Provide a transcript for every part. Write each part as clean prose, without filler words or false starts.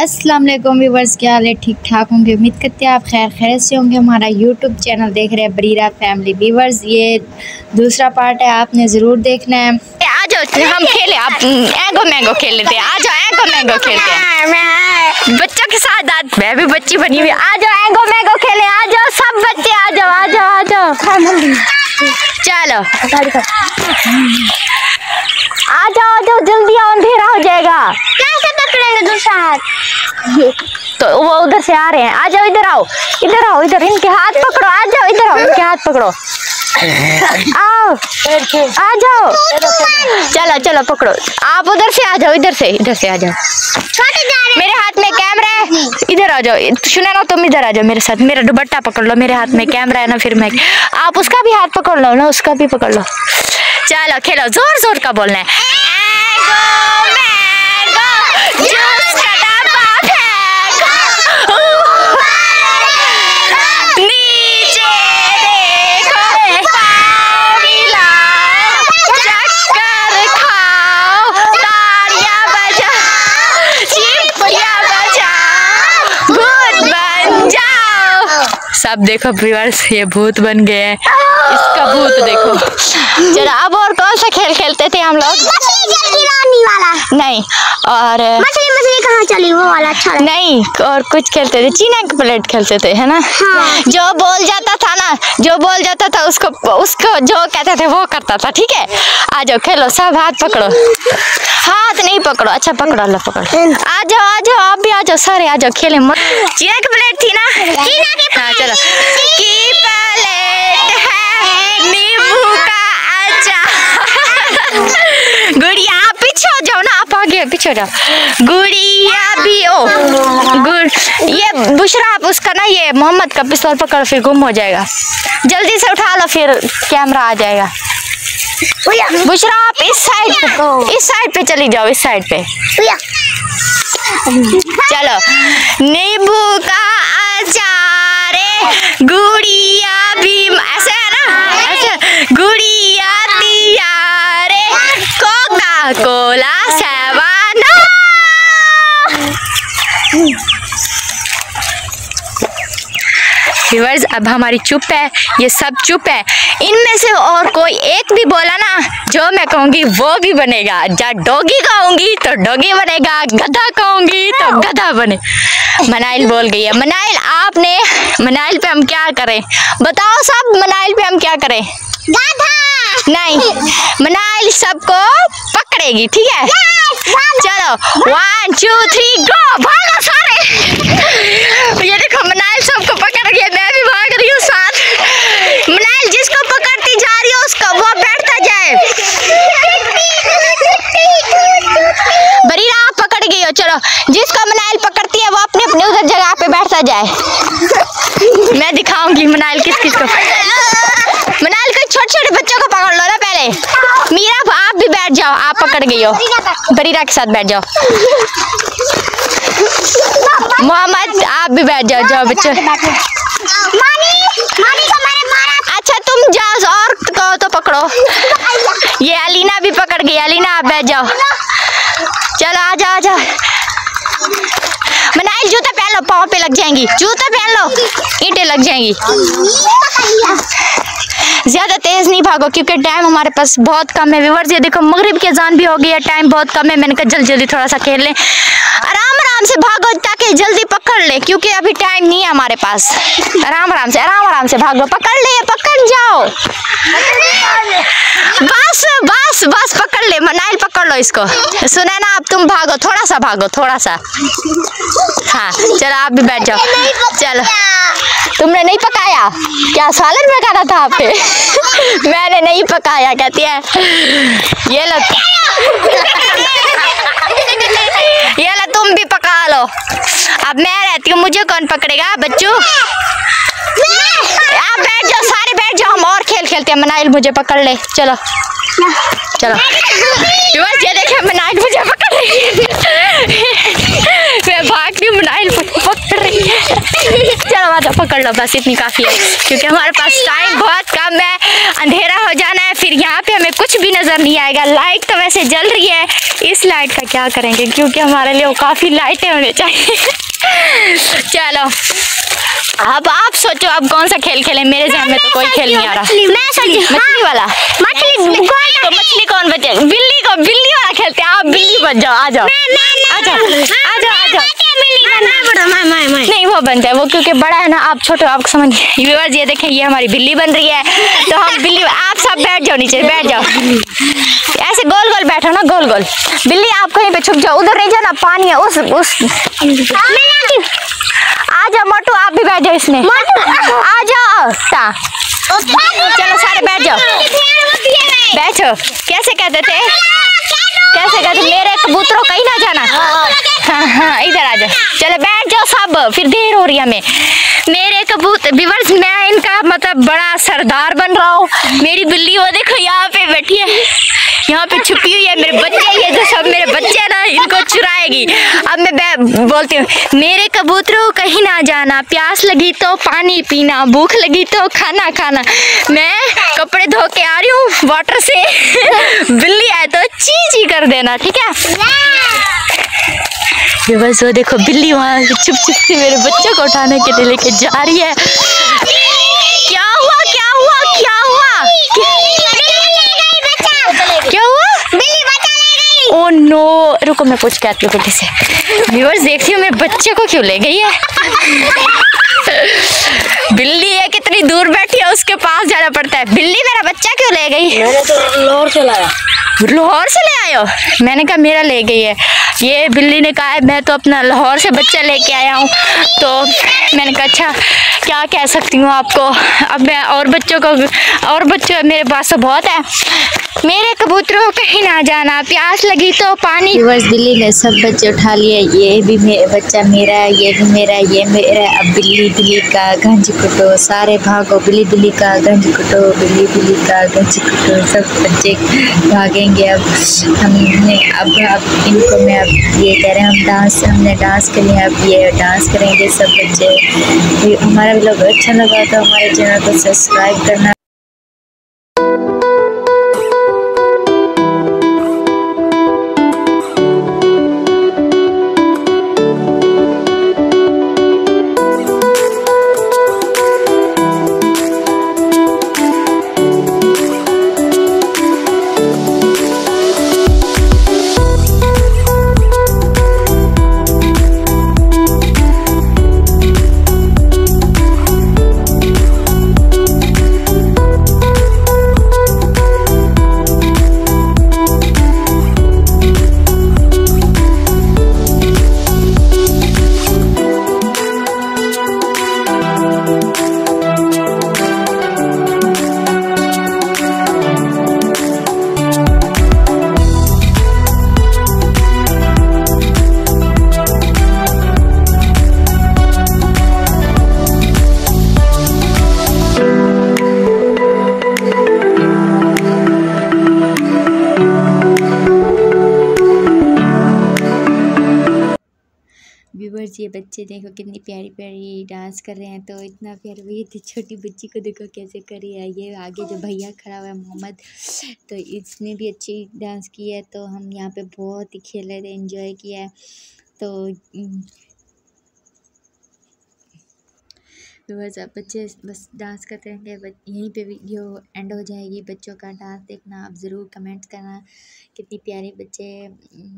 अस्सलाम वालेकुम व्यूवर्स, क्या हाल है? ठीक ठाक होंगे, उम्मीद करते हैं आप खैर खैर से होंगे। हमारा यूट्यूब चैनल देख रहे हैं बरीरा फैमिली व्यूवर्स, ये दूसरा पार्ट है, आपने ज़रूर देखना है। आ जाओ हम खेले, आप एगो मैंगो खेल लेते हैं। आ जाओ एगो मैंगो खेलते हैं बच्चों के साथ। आज मैं भी बच्ची बनी हुई। आ जाओ एगो मैंगो खेले, आ जाओ सब बच्चे, आ जाओ आ जाओ आ जाओ। चलो आ जाओ जल्दी आओ, अंधेरा हो जाएगा। कैसे पकड़ेंगे दूसरा हाथ? तो वो उधर से आ रहे हैं। आ जाओ इधर आओ, इधर आओ, इधर इनके हाथ पकड़ो। आ जाओ इधर आओ, इनके हाथ पकड़ो। आओ आ जाओ, चलो चलो पकड़ो। आप उधर से आ जाओ, इधर से आ जाओ। मेरे हाथ में कैमरा है, इधर आ जाओ। सुना ना, तुम इधर आ जाओ मेरे साथ। मेरा दुपट्टा पकड़ लो, मेरे हाथ में कैमरा है ना। फिर मैं आप उसका भी हाथ पकड़ लो ना, उसका भी पकड़ लो। चलो खेलो, जोर जोर का बोलना है। सब देखो व्यूअर्स, ये भूत बन गए हैं। इसका भूत देखो। चलो अब और कौन सा खेल खेलते थे हम लोग? मछली जल गिराने वाला नहीं, और मछली कहाँ चली वो वाला? अच्छा नहीं, और कुछ खेलते थे, चीना की प्लेट खेलते थे, है ना? हाँ। जो बोल जाता था ना, जो बोल जाता था उसको जो कहते थे वो करता था। ठीक है, आ जाओ खेलो, सब हाथ पकड़ो। हाथ नहीं पकड़ो, अच्छा पकड़ो, लो पकड़ो। आ जाओ आप भी आ जाओ, सारे आ जाओ खेले। चीना की प्लेट थी ना? चीना की। हाँ चलो। की प्लेट है नींबू का अचार। गुड़िया आप पीछे हो जाओ ना, आप आगे पीछे हो जाओ। गुड़िया भी ओ गुड़, ये बुशरा आप उसका ना, ये मोहम्मद का पिस्तौल पकड़ो, फिर गुम हो जाएगा। जल्दी से उठा लो, फिर कैमरा आ जाएगा। बुशरा आप इस साइड पे चली जाओ, इस साइड पे। चलो, नींबू का अचार गुड़िया भी, ऐसे है ना? ऐसे गुड़िया तियारे कोका कोला सेवन। व्यूअर्स अब हमारी चुप है, ये सब चुप है। इनमें से और कोई एक भी बोला ना, जो मैं कहूँगी वो भी बनेगा। जब डॉगी कहूँगी तो डॉगी बनेगा, गधा कहूँगी तो गधा बने। मनाइल बोल गई है। मनाइल आपने, मनाइल पे हम क्या करें बताओ सब? मनाइल पे हम क्या करें? गधा नहीं, मनाइल सबको पकड़ेगी। ठीक है, चलो 1 2 3 गो, भागो सारे। ये देखो मनाइल सबको पकड़ गया, मैं भी भाग रही हूँ साथ। मनाइल जिसको पकड़ती जा रही है उसको वो बैठता जाए। बरीरा आप पकड़ गई हो, चलो जिसको मनाइल पकड़ती है वो अपने अपने उधर जगह पे बैठता जाए। मैं दिखाऊंगी मनाइल किस किस को। मनाइल को छोटे छोटे बच्चों को पकड़ लो ना पहले। मीरा आप भी बैठ जाओ, आप पकड़ गई हो, बरीरा के साथ बैठ जाओ। मोहम्मद आप भी बैठ जाओ, जाओ बच्चों। अच्छा तुम जाओ, और कहो तो पकड़ो। ये अलीना भी पकड़ गई, अलीना आप बैठ जाओ। चलो आ जाओ आ जाओ। मनाइल जूता पहन लो, पाँव पे लग जाएंगी। जूता पहन लो, ईंटें लग जाएंगी। ज्यादा तेज नहीं भागो क्योंकि टाइम हमारे पास बहुत कम है। व्यूअर्स ये देखो मगरिब की अजान भी हो गई है, टाइम बहुत कम है। मैंने कहा जल्दी जल्दी थोड़ा सा खेल लें, आराम आराम से भागो ताकि जल्दी पकड़ ले, क्योंकि अभी टाइम नहीं है हमारे पास। आराम आराम से भागो, पकड़ ले, पकड़ जाओ। बस बस बस पकड़ ले, मनाइल पकड़ लो इसको। सुना ना, अब तुम भागो, थोड़ा सा भागो, थोड़ा सा। हाँ चलो आप भी बैठ जाओ। चलो तुमने नहीं पकाया क्या? सालन पकाना था आप पे। मैंने नहीं पकाया कहती है। ये लो ये लो, तुम भी पका लो। अब मैं रहती हूँ, मुझे कौन पकड़ेगा बच्चों? आप बैठ जाओ, सारे बैठ जाओ, हम और खेल खेलते हैं। मनाइल मुझे पकड़ ले, चलो चलो। ये देखे मनाइल मुझे पकड़ ले। मैं भाग रही हूँ, मनाइल पकड़ रही है। चलो आ जाओ, पकड़ लो, बस इतनी काफ़ी है क्योंकि हमारे पास टाइम बहुत कम है, अंधेरा हो जाना है, फिर यहाँ पे हमें कुछ भी नज़र नहीं आएगा। लाइट तो वैसे जल रही है, इस लाइट का क्या करेंगे क्योंकि हमारे लिए काफ़ी लाइटें होनी चाहिए। चलो अब आप सोचो अब कौन सा खेल खेलें, मेरे ज़हन में तो कोई खेल नहीं आ रहा। मछली वाला, तो मछली कौन बचे? बिल्ली को, बिल्ली वाला खेलते हैं। आप बिल्ली बन जाओ, आ जाओ आ जाओ आ जाओ आ जाओ। नहीं वो बन जाए वो, क्योंकि बड़ा है ना, आप छोटे, आप समझ। व्यूअर्स ये देखें, ये हमारी बिल्ली बन रही है, तो हम बिल्ली, आप सब बैठ जाओ नीचे, बैठ जाओ ऐसे गोल गोल बैठो ना, गोल गोल। बिल्ली आप कहीं पे छुप जाओ, उधर नहीं जाना, पानी है उस आ जाओ मोटू, आप भी बैठ जाओ इसमें, आ जाओ। चलो सारे बैठ जाओ, बैठो। कैसे कहते थे, कैसे कहते, मेरे कबूतरों कहीं ना जाना। हाँ हाँ इधर आ जाओ, चलो बैठ जाओ सब, फिर देर हो रही है हमें। मेरे कबूतर व्यूअर्स, मैं इनका मतलब बड़ा सरदार बन रहा हूँ। मेरी बिल्ली वो देखो यहाँ पे बैठी है, यहाँ पे छुपी हुई है। मेरे बच्चे, ये जो सब मेरे बच्चे ना, इनको चुराएगी। अब मैं बोलती हूँ, मेरे कबूतरों कहीं ना जाना, प्यास लगी तो पानी पीना, भूख लगी तो खाना खाना। मैं कपड़े धो के आ रही हूँ वाटर से, बिल्ली आए तो ची ची कर देना, ठीक है। ये बस वो देखो बिल्ली वहाँ चुप चुप से मेरे बच्चों को उठाने के लिए लेके जा रही है। क्या हुआ क्या हुआ क्या हुआ क्या हुआ? बिल्ली बचा ले गई। ओह नो, रुको मैं पूछ के आती हूँ बेटे से। व्यूअर्स देखती हूँ मेरे बच्चे को क्यों ले गई है। बिल्ली है कितनी दूर बैठी है, उसके पास जाना पड़ता है। बिल्ली मेरा बच्चा क्यों ले गई? मैंने तो लाहौर से लाया। लाहौर से ले आए हो? मैंने कहा मेरा ले गई है। ये बिल्ली ने कहा है मैं तो अपना लाहौर से बच्चा लेके आया हूँ। तो मैंने कहा अच्छा क्या कह सकती हूँ आपको, अब मैं और बच्चों को, और बच्चों मेरे पास तो बहुत है। मेरे कबूतरों कहीं ना जाना, प्यास लगी तो पानी। व्यूअर्स बिल्ली ने सब बच्चे उठा लिए, ये भी बच्चा मेरा है, ये भी मेरा है, ये मेरा है। अब बिल्ली बिल्ली का गंज कुटो, सारे भागो, बिल्ली बिल्ली का गंज कुटो, बिल्ली बिल्ली का गंज कुटो। सब बच्चे भागेंगे। अब हमने अब इनको मैं अब ये कह रहे हैं, हम डांस, हमने डांस के लिए अब ये डांस करेंगे सब बच्चे। हमारा व्लॉग अच्छा लगा तो हमारे चैनल को सब्सक्राइब करना। व्यूअर्स ये बच्चे देखो कितनी प्यारी प्यारी डांस कर रहे हैं। तो इतना प्यारा, ये थी छोटी बच्ची को देखो कैसे कर रही है। ये आगे जो भैया खड़ा हुआ है मोहम्मद, तो इसने भी अच्छी डांस की है। तो हम यहाँ पे बहुत ही खेले थे, एंजॉय किया है। तो व्यूअर्स अब बच्चे बस डांस करते रहेंगे। यहीं पे वीडियो एंड हो जाएगी। बच्चों का डांस देखना आप ज़रूर कमेंट करना, कितनी प्यारे बच्चे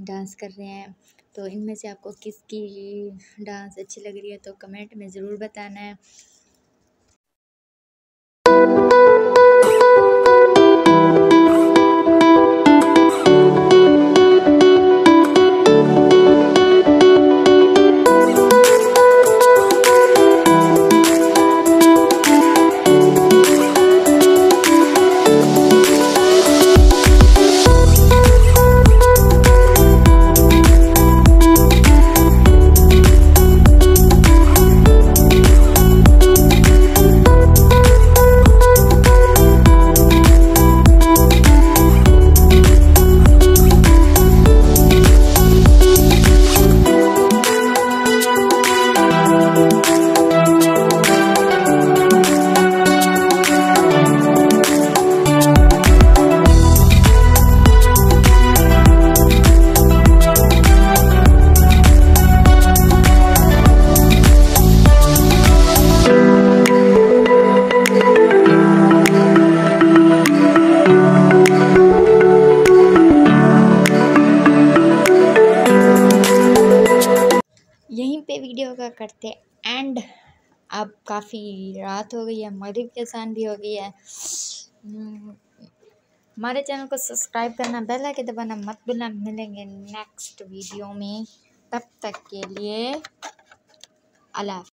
डांस कर रहे हैं। तो इनमें से आपको किसकी डांस अच्छी लग रही है तो कमेंट में ज़रूर बताना है। का करते एंड। अब काफ़ी रात हो गई है, मगरिब के अज़ान भी हो गई है। हमारे चैनल को सब्सक्राइब करना, बेल आइकन दबाना मत भूलना। मिलेंगे नेक्स्ट वीडियो में, तब तक के लिए अल्लाह।